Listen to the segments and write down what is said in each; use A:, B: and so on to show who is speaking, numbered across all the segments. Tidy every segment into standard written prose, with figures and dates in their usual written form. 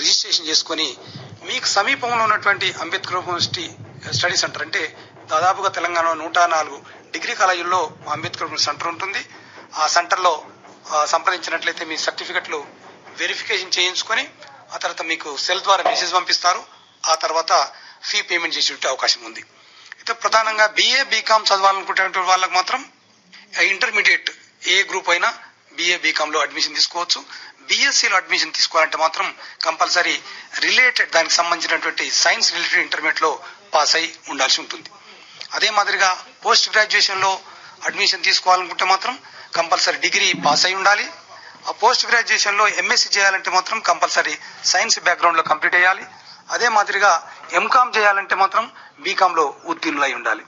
A: Registration చేసుకొని మీకు సమీపంలో ఉన్నటువంటి అంబేద్కర్ యూనివర్సిటీ స్టడీ సెంటర్ అంటే దాదాపుగా తెలంగాణలో 104 డిగ్రీ కాలేజీల్లో అంబేద్కర్ సెంటర్ ఉంటుంది. ఆ సెంటర్లో సంప్రదించినట్లయితే మీ సర్టిఫికెట్లు వెరిఫికేషన్ చేయించుకొని ఆ తర్వాత మీకు సెల్ ద్వారా మెసేజ్ పంపిస్తారు. ఆ తర్వాత ఫీ పేమెంట్ చేసే అవకాశం ఉంది. అయితే ప్రధానంగా BA BCom చదవాలనుకునే వాళ్ళకి మాత్రం ఇంటర్మీడియట్ ఏ గ్రూప్ అయినా BA BCom లో అడ్మిషన్ తీసుకోవచ్చు. BScలో అడ్మిషన్ తీసుకోవాలంటే మాత్రం కంపల్సరీ రిలేటెడ్ దానికి సంబంధించినటువంటి సైన్స్ రిలేటెడ్ ఇంటర్మీడియట్ లో పాస్ అయి ఉండాల్సి ఉంటుంది. అదే మాదిరిగా పోస్ట్ గ్రాడ్యుయేషన్ లో అడ్మిషన్ తీసుకోవాలనుకుంటే మాత్రం కంపల్సరీ డిగ్రీ పాస్ అయి ఉండాలి. ఆ పోస్ట్ గ్రాడ్యుయేషన్ లో MSc చేయాలంటే మాత్రం కంపల్సరీ సైన్స్ బ్యాక్గ్రౌండ్ లో కంప్లీట్ అయ్యాలి. అదే మాదిరిగా MCom చేయాలంటే మాత్రం BCom లో ఉత్తీర్ణులై ఉండాలి.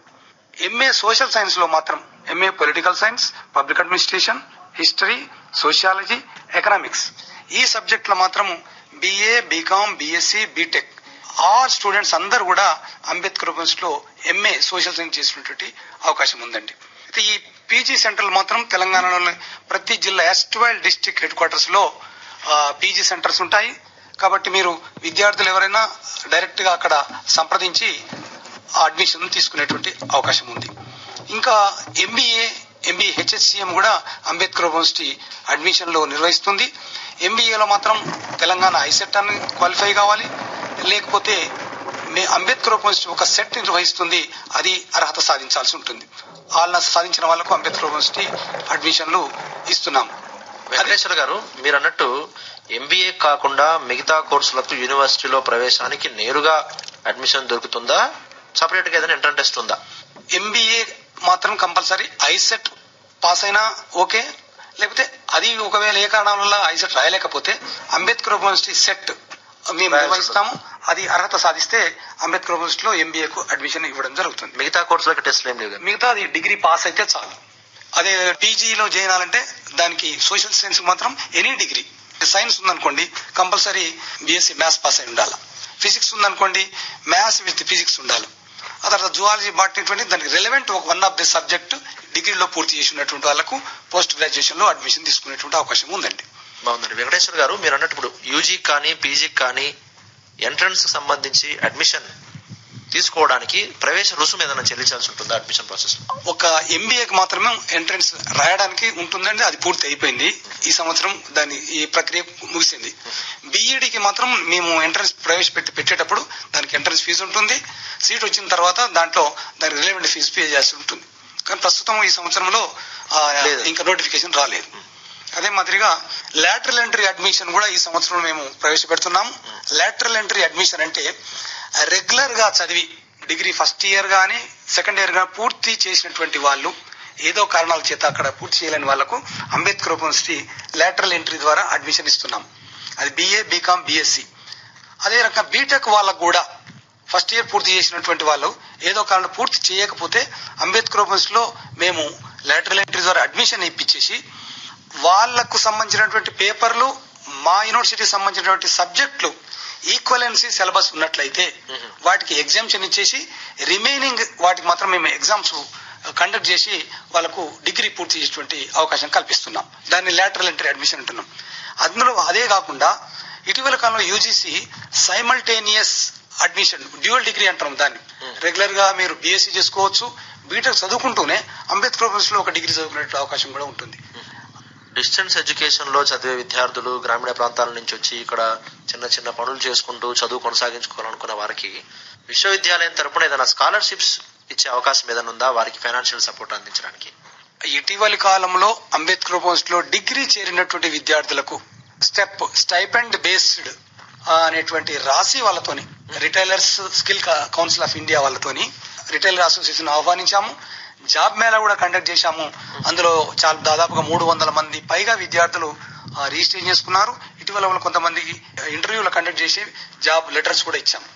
A: MA సోషల్ సైన్స్ లో మాత్రం MA political science, public administration, history, sociology, economics ఈ సబ్జెక్టులో మాత్రం BA BCom BSc BTech all students అందరూ కూడా అంబేద్కర్ యూనివర్సిటీలో MA సోషల్ సైన్స్ చేసినటువంటి అవకాశం ఉందండి. అయితే ఈ PG సెంటర్లు మాత్రం తెలంగాణలోని ప్రతి జిల్లా ఎస్ట్వైల్ డిస్ట్రిక్ట్ హెడ్ క్వార్టర్స్ లో PG సెంటర్స్ ఉంటాయి. కాబట్టి మీరు విద్యార్థులు ఎవరైనా డైరెక్ట్ గా అక్కడ సంప్రదించి అడ్మిషన్ తీసుకునేటువంటి అవకాశం ఉంది. ఇంకా MBA HSCM కూడా అంబేద్కర్ యూనివర్సిటీ అడ్మిషన్ లో నిర్వహిస్తుంది. MBAలో మాత్రం తెలంగాణ ఐసెట్ అని క్వాలిఫై కావాలి. లేకపోతే అంబేద్కర్ యూనివర్సిటీ ఒక సెట్ నిర్వహిస్తుంది, అది అర్హత సాధించాల్సి ఉంటుంది. వాళ్ళ సాధించిన వాళ్లకు అంబేద్కర్ యూనివర్సిటీ అడ్మిషన్లు ఇస్తున్నాం.
B: వెంకటేశ్వర గారు, మీరు అన్నట్టు MBA కాకుండా మిగతా కోర్సులకు యూనివర్సిటీలో ప్రవేశానికి నేరుగా అడ్మిషన్ దొరుకుతుందా? సపరేట్ గా ఏదైనా ఎంట్రన్స్ టెస్ట్ ఉందా?
A: MBA మాత్రం కంపల్సరీ ఐసెట్ పాస్ అయినా ఓకే. లేకపోతే అది ఒకవేళ ఏ కారణం వల్ల ఐసెట్ రాయలేకపోతే అంబేద్కర్ యూనివర్సిటీ సెట్ మేము నిర్వహిస్తాము. అది అర్హత సాధిస్తే అంబేద్కర్ యూనివర్సిటీలో MBAకు అడ్మిషన్ ఇవ్వడం జరుగుతుంది.
B: మిగతా కోర్సులకు టెస్ట్లు ఏం లేవు.
A: మిగతా అది డిగ్రీ పాస్ అయితే చాలు. అదే PGలో చేయాలంటే దానికి సోషల్ సైన్స్ మాత్రం ఎనీ డిగ్రీ, సైన్స్ ఉందనుకోండి కంపల్సరీ BSc మ్యాథ్స్ పాస్ అయి ఉండాలి. ఫిజిక్స్ ఉందనుకోండి మ్యాథ్స్ విత్ ఫిజిక్స్ ఉండాలి. ఆ తర్వాత జువాలజీ బాటనీ దానికి relevant one of the subject డిగ్రీలో పూర్తి చేసినటువంటి వాళ్ళకు పోస్ట్ గ్రాడ్యుయేషన్ లో అడ్మిషన్ తీసుకునేటువంటి అవకాశం ఉందండి.
B: బాగుందండి. వెంకటేశ్వర గారు, మీరు అన్నట్టు UG కానీ PG కానీ ఎంట్రన్స్ కి సంబంధించి అడ్మిషన్ తీసుకోవడానికి ప్రవేశ రుసుము ఏదైనా చెల్లించాల్సి ఉంటుందా అడ్మిషన్ ప్రాసెస్?
A: ఒక MBAకి మాత్రమే ఎంట్రన్స్ రాయడానికి ఉంటుందండి. అది పూర్తి అయిపోయింది. ఈ సంవత్సరం ఈ ప్రక్రియ ముగిసింది. BEDకి మాత్రం మేము ఎంట్రన్స్ పెట్టేటప్పుడు దానికి ఎంట్రన్స్ ఫీజు ఉంటుంది. సీట్ వచ్చిన తర్వాత దానికి రిలవెంట్ ఫీజు పే చేయాల్సి ఉంటుంది. కానీ ప్రస్తుతం ఈ సంవత్సరంలో ఇంకా నోటిఫికేషన్ రాలేదు. అదే మాదిరిగా లాటరల్ ఎంట్రీ అడ్మిషన్ కూడా ఈ సంవత్సరం మేము ప్రవేశపెడుతున్నాము. లాటరల్ ఎంట్రీ అడ్మిషన్ అంటే రెగ్యులర్ గా చదివి డిగ్రీ ఫస్ట్ ఇయర్ గానీ సెకండ్ ఇయర్ గానీ పూర్తి చేసినటువంటి వాళ్ళు ఏదో కారణాల చేత అక్కడ పూర్తి చేయలేని వాళ్లకు అంబేద్కర్ యూనివర్సిటీ లాటరల్ ఎంట్రీ ద్వారా అడ్మిషన్ ఇస్తున్నాం. అది BA BCom BSc. అదే రకంగా BTech వాళ్ళకు కూడా ఫస్ట్ ఇయర్ పూర్తి చేసినటువంటి వాళ్ళు ఏదో కారణం పూర్తి చేయకపోతే అంబేద్కర్ యూనివర్సిటీలో మేము లాటరల్ ఎంట్రీ ద్వారా అడ్మిషన్ ఇప్పించేసి వాళ్లకు సంబంధించినటువంటి పేపర్లు మా యూనివర్సిటీకి సంబంధించినటువంటి సబ్జెక్టులు ఈక్వలెన్సీ సిలబస్ ఉన్నట్లయితే వాటికి ఎగ్జామ్షన్ ఇచ్చేసి రిమైనింగ్ వాటికి మాత్రం మేము ఎగ్జామ్స్ కండక్ట్ చేసి వాళ్ళకు డిగ్రీ పూర్తి చేసేటువంటి అవకాశం కల్పిస్తున్నాం. దాన్ని లాటరల్ ఎంట్రీ అడ్మిషన్ అంటున్నాం. అందులో అదే కాకుండా ఇటీవల కాలంలో UGC simultaneous admission dual degree అంటాం. దాన్ని రెగ్యులర్ గా మీరు BSc చేసుకోవచ్చు, BTech చదువుకుంటూనే అంబేద్కర్ యూనివర్సిటీలో ఒక డిగ్రీ చదువుకునే అవకాశం కూడా ఉంటుంది.
B: డిస్టెన్స్ ఎడ్యుకేషన్ లో చదివే విద్యార్థులు గ్రామీణ ప్రాంతాల నుంచి వచ్చి ఇక్కడ చిన్న చిన్న పనులు చేసుకుంటూ చదువు కొనసాగించుకోవాలనుకున్న వారికి విశ్వవిద్యాలయం తరపున ఏదైనా స్కాలర్షిప్స్ ఇచ్చే అవకాశం ఏదైనా ఉందా వారికి ఫైనాన్షియల్ సపోర్ట్ అందించడానికి?
A: ఇటీవలి కాలంలో అంబేద్కర్ యూనివర్సిటీలో డిగ్రీ చేరినటువంటి విద్యార్థులకు స్టైపెండ్ బేస్డ్ అనేటువంటి రాశి వాళ్ళతోని retailers skill council of India వాళ్ళతోని రిటైలర్ అసోసియేషన్ ఆహ్వానించాము. జాబ్ మేళా కూడా కండక్ట్ చేశాము. అందులో దాదాపుగా 300 మంది పైగా విద్యార్థులు రిజిస్ట్రేషన్ చేసుకున్నారు. ఇటీవల కొంతమందికి ఇంటర్వ్యూలు కండక్ట్ చేసి జాబ్ లెటర్స్ కూడా ఇచ్చాము.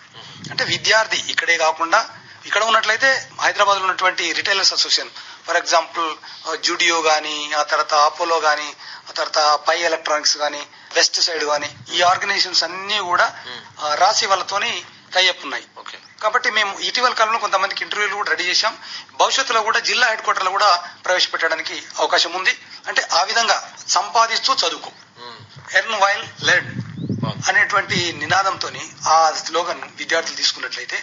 A: అంటే విద్యార్థి ఇక్కడే కాకుండా ఇక్కడ ఉన్నట్లయితే హైదరాబాద్ లో ఉన్నటువంటి retailers association for example Zudio గానీ, ఆ తర్వాత అపోలో గానీ, ఆ తర్వాత పై ఎలక్ట్రానిక్స్ గానీ, వెస్ట్ సైడ్ గానీ ఈ ఆర్గనైజేషన్స్ అన్ని కూడా రాసి వాళ్ళతోని టైఅప్ ఉన్నాయి. కాబట్టి మేము ఇటీవల కాలంలో కొంతమందికి ఇంటర్వ్యూలు కూడా రెడీ చేశాం. భవిష్యత్తులో కూడా జిల్లా హెడ్ క్వార్టర్లో కూడా ప్రవేశపెట్టడానికి అవకాశం ఉంది. అంటే ఆ విధంగా సంపాదిస్తూ చదువుకో, ఎర్న్ వైల్ లెర్న్ అనేటువంటి నినాదంతో ఆ స్లోగన్ విద్యార్థులు తీసుకున్నట్లయితే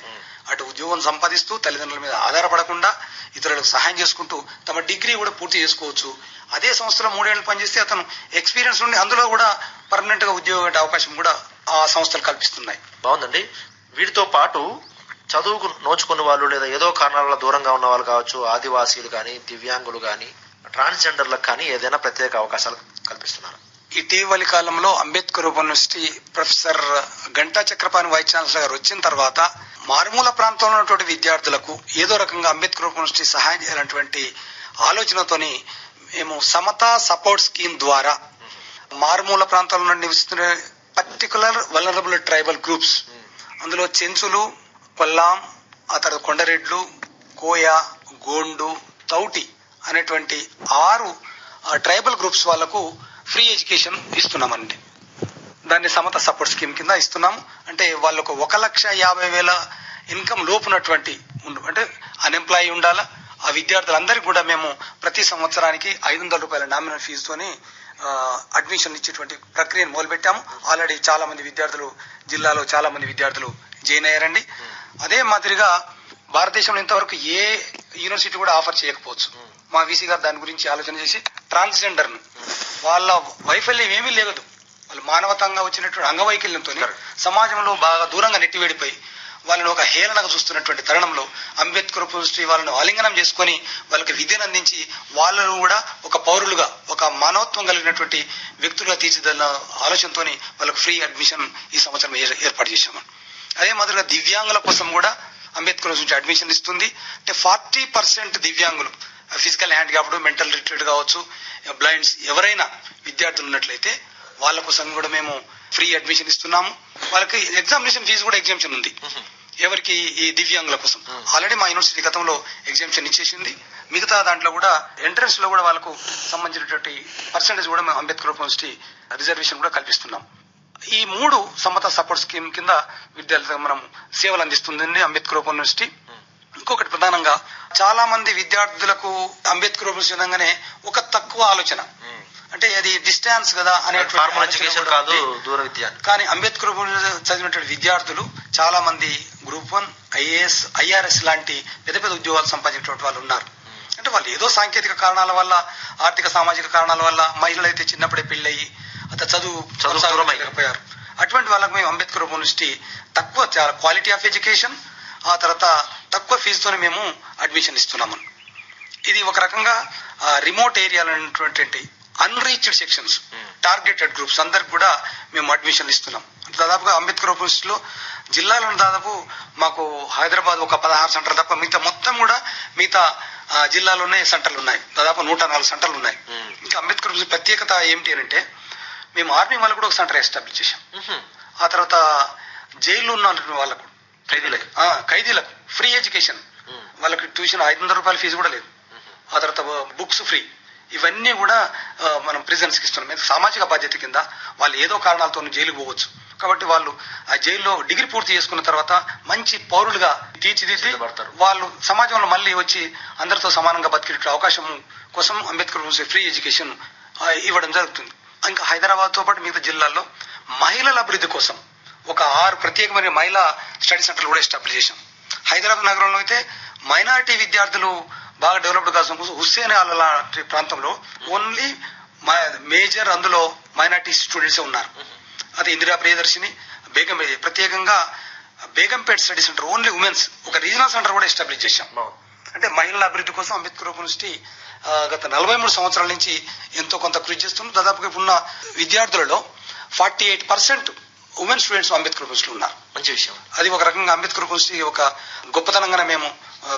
A: అటు ఉద్యోగం సంపాదిస్తూ తల్లిదండ్రుల మీద ఆధారపడకుండా ఇతరులకు సహాయం చేసుకుంటూ తమ డిగ్రీ కూడా పూర్తి చేసుకోవచ్చు. అదే సంస్థలో 3 ఏళ్ళు పనిచేస్తే అతను ఎక్స్పీరియన్స్ ఉండి అందులో కూడా పర్మనెంట్ గా ఉద్యోగ అవకాశం కూడా ఆ సంస్థలు కల్పిస్తున్నాయి.
B: బాగుందండి. వీటితో పాటు చదువుకు నోచుకున్న వాళ్ళు లేదా ఏదో కారణాల దూరంగా ఉన్న వాళ్ళు కావచ్చు, ఆదివాసీలు కానీ, దివ్యాంగులు కానీ, ట్రాన్స్జెండర్లకు కానీ ఏదైనా ప్రత్యేక అవకాశాలు కల్పిస్తున్నారు?
A: ఇటీవలి కాలంలో Ambedkar university professor Ganta Chakrapani vice chancellor గారు వచ్చిన తర్వాత మారుమూల ప్రాంతంలో ఉన్నటువంటి విద్యార్థులకు ఏదో రకంగా అంబేద్కర్ యూనివర్సిటీ సహాయం చేయాలన్నటువంటి ఆలోచనతోని మేము సమతా సపోర్ట్ స్కీమ్ ద్వారా మారుమూల ప్రాంతాల్లో నివసిస్తున్న పర్టికులర్ వల్నరబుల్ ట్రైబల్ గ్రూప్స్, అందులో చెంచులు, కొల్లాం, ఆ తర్వాత కొండరెడ్లు, కోయ, గోండు, తౌటి అనేటువంటి 6 ట్రైబల్ గ్రూప్స్ వాళ్లకు ఫ్రీ ఎడ్యుకేషన్ ఇస్తున్నామండి. దాన్ని సమత సపోర్ట్ స్కీమ్ కింద ఇస్తున్నాము. అంటే వాళ్ళకు 1,50,000 ఇన్కమ్ లోపున్నటువంటి అంటే అన్ఎంప్లాయీ ఉండాలా. ఆ విద్యార్థులందరికీ కూడా మేము ప్రతి సంవత్సరానికి 500 రూపాయల నామినల్ ఫీజుతోని అడ్మిషన్ ఇచ్చేటువంటి ప్రక్రియను మొదలుపెట్టాము. ఆల్రెడీ చాలా మంది విద్యార్థులు, జిల్లాలో చాలా మంది విద్యార్థులు జాయిన్ అయ్యారండి. అదే మాదిరిగా భారతదేశంలో ఇంతవరకు ఏ యూనివర్సిటీ కూడా ఆఫర్ చేయకపోవచ్చు. మా వీసీ గారు దాని గురించి ఆలోచన చేసి ట్రాన్స్జెండర్ ను వాళ్ళ వైఫల్యం ఏమీ లేదు, వాళ్ళు మానవతంగా వచ్చినటువంటి అంగవైకల్యంతో సమాజంలో బాగా దూరంగా నెట్టివేడిపోయి వాళ్ళని ఒక హేళనగా చూస్తున్నటువంటి తరుణంలో అంబేద్కర్ యూనివర్సిటీ వాళ్ళను ఆలింగనం చేసుకుని వాళ్ళకి విద్యను అందించి వాళ్ళను కూడా ఒక పౌరులుగా, ఒక మానవత్వం కలిగినటువంటి వ్యక్తులుగా తీర్చిదిద్దిన ఆలోచనతో వాళ్ళకు ఫ్రీ అడ్మిషన్ ఈ సంవత్సరం ఏర్పాటు చేశాము. అదే మాదిరిగా దివ్యాంగుల కోసం కూడా అంబేద్కర్ యూనివర్సిటీ అడ్మిషన్ ఇస్తుంది. అంటే 40% దివ్యాంగులు, ఫిజికల్ హ్యాండిక్యాప్డ్, మెంటల్ రిటర్డ్ కావచ్చు, బ్లైండ్స్ ఎవరైనా విద్యార్థులు ఉన్నట్లయితే వాళ్ళ కోసం కూడా మేము ఫ్రీ అడ్మిషన్ ఇస్తున్నాము. వాళ్ళకి ఎగ్జామినేషన్ ఫీజు కూడా ఎగ్జామ్షన్ ఉంది. ఎవరికి? ఈ దివ్యాంగుల కోసం. ఆల్రెడీ మా యూనివర్సిటీ గతంలో ఎగ్జామ్షన్ ఇచ్చేసింది. మిగతా దాంట్లో కూడా ఎంట్రన్స్ లో కూడా వాళ్ళకు సంబంధించినటువంటి పర్సెంటేజ్ కూడా మేము అంబేద్కర్ యూనివర్సిటీ రిజర్వేషన్ కూడా కల్పిస్తున్నాం. ఈ 3 సమత సపోర్ట్ స్కీమ్ కింద విద్యార్థులకు మనం సేవలు అందిస్తుంది అంబేద్కర్ యూనివర్సిటీ. ఇంకొకటి ప్రధానంగా చాలా మంది విద్యార్థులకు అంబేద్కర్ యూనివర్సిటీ విధంగానే ఒక తక్కువ ఆలోచన, అంటే అది డిస్టాన్స్ కదా అనే
B: కాదు, దూర విద్య.
A: కానీ అంబేద్కర్ చదివినటువంటి విద్యార్థులు చాలా మంది గ్రూప్ 1, IAS, IRS లాంటి పెద్ద పెద్ద ఉద్యోగాలు సంపాదించినటువంటి వాళ్ళు ఉన్నారు. అంటే వాళ్ళు ఏదో సాంకేతిక కారణాల వల్ల, ఆర్థిక సామాజిక కారణాల వల్ల, మహిళలు అయితే చిన్నప్పుడే పెళ్ళయి అతను చదువుకోలేకపోయారు. అటువంటి వాళ్ళకి మేము అంబేద్కర్ యూనివర్సిటీ తక్కువ, చాలా క్వాలిటీ ఆఫ్ ఎడ్యుకేషన్, ఆ తర్వాత తక్కువ ఫీజుతోనే మేము అడ్మిషన్ ఇస్తున్నాము. ఇది ఒక రకంగా రిమోట్ ఏరియాలో ఉన్నటువంటి అన్రీచ్డ్ సెక్షన్స్, టార్గెటెడ్ గ్రూప్స్ అందరికి కూడా మేము అడ్మిషన్లు ఇస్తున్నాం. దాదాపుగా అంబేద్కర్ యూనివర్సిటీలో జిల్లాలో దాదాపు మాకు హైదరాబాద్ ఒక 16 సెంటర్లు తప్ప మిగతా మొత్తం కూడా మిగతా జిల్లాలోనే సెంటర్లు ఉన్నాయి. దాదాపు 104 సెంటర్లు ఉన్నాయి. ఇంకా అంబేద్కర్ యూనివర్సిటీ ప్రత్యేకత ఏమిటి అని అంటే మేము ఆర్మీ వాళ్ళకు కూడా ఒక సెంటర్ ఎస్టాబ్లిష్ చేశాం. ఆ తర్వాత జైల్లో ఉన్న వాళ్ళకు, ఖైదీలకు ఫ్రీ ఎడ్యుకేషన్, వాళ్ళకి ట్యూషన్ 500 రూపాయల ఫీజు కూడా లేదు. ఆ తర్వాత బుక్స్ ఫ్రీ. ఇవన్నీ కూడా మనం ప్రిజన్స్ కి ఇస్తున్నాం. సామాజిక బాధ్యత కింద వాళ్ళు ఏదో కారణాలతో జైలుకు పోవచ్చు కాబట్టి వాళ్ళు ఆ జైల్లో డిగ్రీ పూర్తి చేసుకున్న తర్వాత మంచి పౌరులుగా తీర్చిదిద్ది వాళ్ళు సమాజంలో మళ్ళీ వచ్చి అందరితో సమానంగా బతికే అవకాశం కోసం అంబేద్కర్ యూనివర్సిటీ ఫ్రీ ఎడ్యుకేషన్ ఇవ్వడం జరుగుతుంది. ఇంకా హైదరాబాద్ తో పాటు మిగతా జిల్లాల్లో మహిళల అభివృద్ధి కోసం ఒక 6 ప్రత్యేకమైన మహిళా స్టడీ సెంటర్లు కూడా ఎస్టాబ్లిష్ చేశాం. హైదరాబాద్ నగరంలో అయితే మైనారిటీ విద్యార్థులు బాగా డెవలప్డ్ కావడం కోసం హుస్సేన్ లాంటి ప్రాంతంలో ఓన్లీ మేజర్ అందులో మైనారిటీ స్టూడెంట్స్ ఉన్నారు. అది ఇందిరా ప్రియదర్శిని, ప్రత్యేకంగా Begumpet study centre only women's ఒక రీజనల్ సెంటర్ కూడా ఎస్టాబ్లిష్ చేశాం. అంటే మహిళల అభివృద్ధి కోసం అంబేద్కర్ యూనివర్సిటీ గత 43 సంవత్సరాల నుంచి ఎంతో కొంత కృషి చేస్తుంది. దాదాపుగా ఉన్న విద్యార్థులలో 48% ఉమెన్ స్టూడెంట్స్ అంబేద్కర్ యూనివర్సిటీలో ఉన్నారు.
B: మంచి విషయం.
A: అది ఒక రకంగా అంబేద్కర్ యూనివర్సిటీ ఒక గొప్పతనంగానే మేము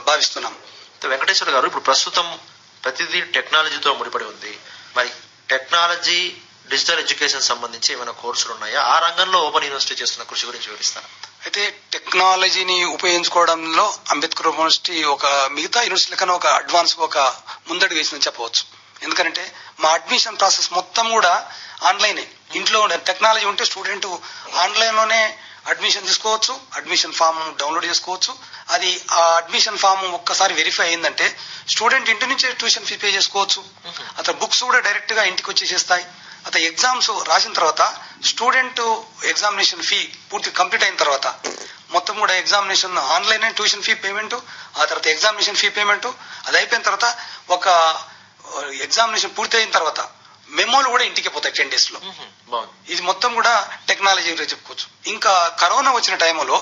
A: భావిస్తున్నాం.
B: వెంకటేశ్వర గారు, ఇప్పుడు ప్రస్తుతం ప్రతిదీ టెక్నాలజీతో ముడిపడి ఉంది. మరి టెక్నాలజీ, డిజిటల్ ఎడ్యుకేషన్ సంబంధించి ఏమైనా కోర్సులు ఉన్నాయా? ఆ రంగంలో ఓపెన్ యూనివర్సిటీ చేస్తున్న కృషి గురించి వివరిస్తారా?
A: అయితే టెక్నాలజీని ఉపయోగించుకోవడంలో అంబేద్కర్ యూనివర్సిటీ ఒక మిగతా యూనివర్సిటీల కన్నా ఒక అడ్వాన్స్, ఒక ముందడుగు వేసిందని చెప్పవచ్చు. ఎందుకంటే మా అడ్మిషన్ ప్రాసెస్ మొత్తం కూడా ఆన్లైనే. ఇంట్లో టెక్నాలజీ ఉంటే స్టూడెంట్ ఆన్లైన్ లోనే అడ్మిషన్ తీసుకోవచ్చు, అడ్మిషన్ ఫామ్ డౌన్లోడ్ చేసుకోవచ్చు. అది ఆ అడ్మిషన్ ఫామ్ ఒక్కసారి వెరిఫై అయిందంటే స్టూడెంట్ ఇంటి నుంచే ట్యూషన్ ఫీ పే చేసుకోవచ్చు. అతను బుక్స్ కూడా డైరెక్ట్ గా ఇంటికి వచ్చేసేస్తాయి. అతను ఎగ్జామ్స్ రాసిన తర్వాత స్టూడెంట్ ఎగ్జామినేషన్ ఫీ పూర్తి కంప్లీట్ అయిన తర్వాత మొత్తం కూడా examination online tuition fee payment, ఆ తర్వాత ఎగ్జామినేషన్ ఫీ పేమెంట్, అది అయిపోయిన తర్వాత ఒక ఎగ్జామినేషన్ పూర్తి అయిన తర్వాత మెమోలు కూడా ఇంటికి పోతాయి 10 days లో. ఇది మొత్తం కూడా టెక్నాలజీ చెప్పుకోవచ్చు. ఇంకా కరోనా వచ్చిన టైంలో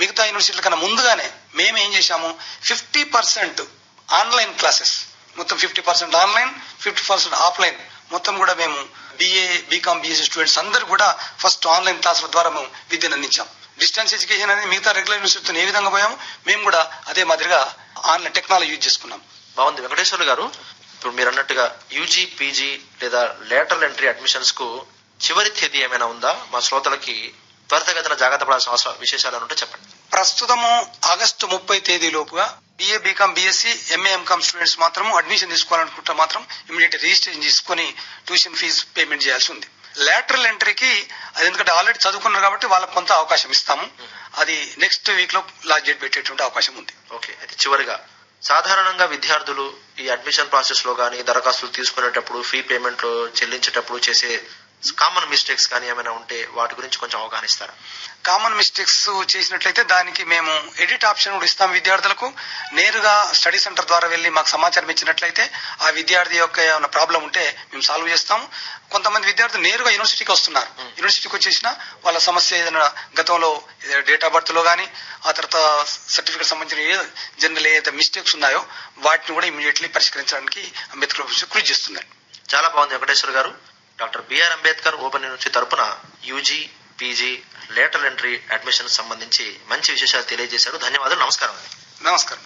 A: మిగతా యూనివర్సిటీల కన్నా ముందుగానే మేము ఏం చేశాము, 50% ఆన్లైన్ క్లాసెస్, మొత్తం 50% ఆన్లైన్ 50% ఆఫ్లైన్ మొత్తం కూడా మేము BA BCom BSc స్టూడెంట్స్ అందరూ కూడా ఫస్ట్ ఆన్లైన్ క్లాసుల ద్వారా మేము విద్యను అందించాం. డిస్టెన్స్ ఎడ్యుకేషన్ అనేది మిగతా రెగ్యులర్ యూనివర్సిటీతో ఏ విధంగా పోయాము మేము కూడా అదే మాదిరిగా ఆన్లైన్ టెక్నాలజీ యూజ్ చేసుకున్నాం.
B: బాగుంది వెంకటేశ్వర్లు గారు. ఇప్పుడు మీరు అన్నట్టుగా యూజీ పీజీ లేదా లేటరల్ ఎంట్రీ అడ్మిషన్స్ కు చివరి తేదీ ఏమైనా ఉందా? మా శ్రోతలకి త్వరితగతిన జాగ్రత్త పడాల్సిన అవసరం విశేషాలు ఉంటే చెప్పండి.
A: ప్రస్తుతము August 30 తేదీలోపుగా BA BCom BSc MA MCom students మాత్రం అడ్మిషన్ తీసుకోవాలనుకుంటే మాత్రం ఇమీడియట్ రిజిస్ట్రేషన్ చేసుకుని ట్యూషన్ ఫీజు పేమెంట్ చేయాల్సి ఉంది. లేటరల్ ఎంట్రీకి అది ఎందుకంటే ఆల్రెడీ చదువుకున్నారు కాబట్టి వాళ్ళకి కొంత అవకాశం ఇస్తాము. అది నెక్స్ట్ వీక్ లో లాస్ట్ డేట్ పెట్టేటువంటి అవకాశం ఉంది.
B: ఓకే, అయితే చివరిగా సాధారణంగా విద్యార్థులు ఈ అడ్మిషన్ ప్రాసెస్ లో కానీ దరఖాస్తులు తీసుకునేటప్పుడు ఫీ పేమెంట్ లో చెల్లించేటప్పుడు చేసే కామన్ మిస్టేక్స్ కానీ ఏమైనా ఉంటే వాటి గురించి కొంచెం అవగాహన ఇస్తారా?
A: కామన్ మిస్టేక్స్ చేసినట్లయితే దానికి మేము ఎడిట్ ఆప్షన్ కూడా ఇస్తాం విద్యార్థులకు. నేరుగా స్టడీ సెంటర్ ద్వారా వెళ్ళి మాకు సమాచారం ఇచ్చినట్లయితే ఆ విద్యార్థి యొక్క ఏమైనా ప్రాబ్లం ఉంటే మేము సాల్వ్ చేస్తాము. కొంతమంది విద్యార్థులు నేరుగా యూనివర్సిటీకి వస్తున్నారు. యూనివర్సిటీకి వచ్చేసినా వాళ్ళ సమస్య ఏదైనా గతంలో డేట్ ఆఫ్ బర్త్ లో కానీ ఆ తర్వాత సర్టిఫికేట్ సంబంధించిన జనరల్ ఏదైతే మిస్టేక్స్ ఉన్నాయో వాటిని కూడా ఇమీడియట్లీ పరిష్కరించడానికి అంబేద్కర్ కృషి చేస్తుంది.
B: చాలా బాగుంది వెంకటేశ్వర్ గారు. Doctor B R Ambedkar open university తరపున UG PG lateral entry admission సంబంధించి మంచి విశేషాలు తెలియజేశారు. ధన్యవాదాలు. నమస్కారం.
A: నమస్కారం.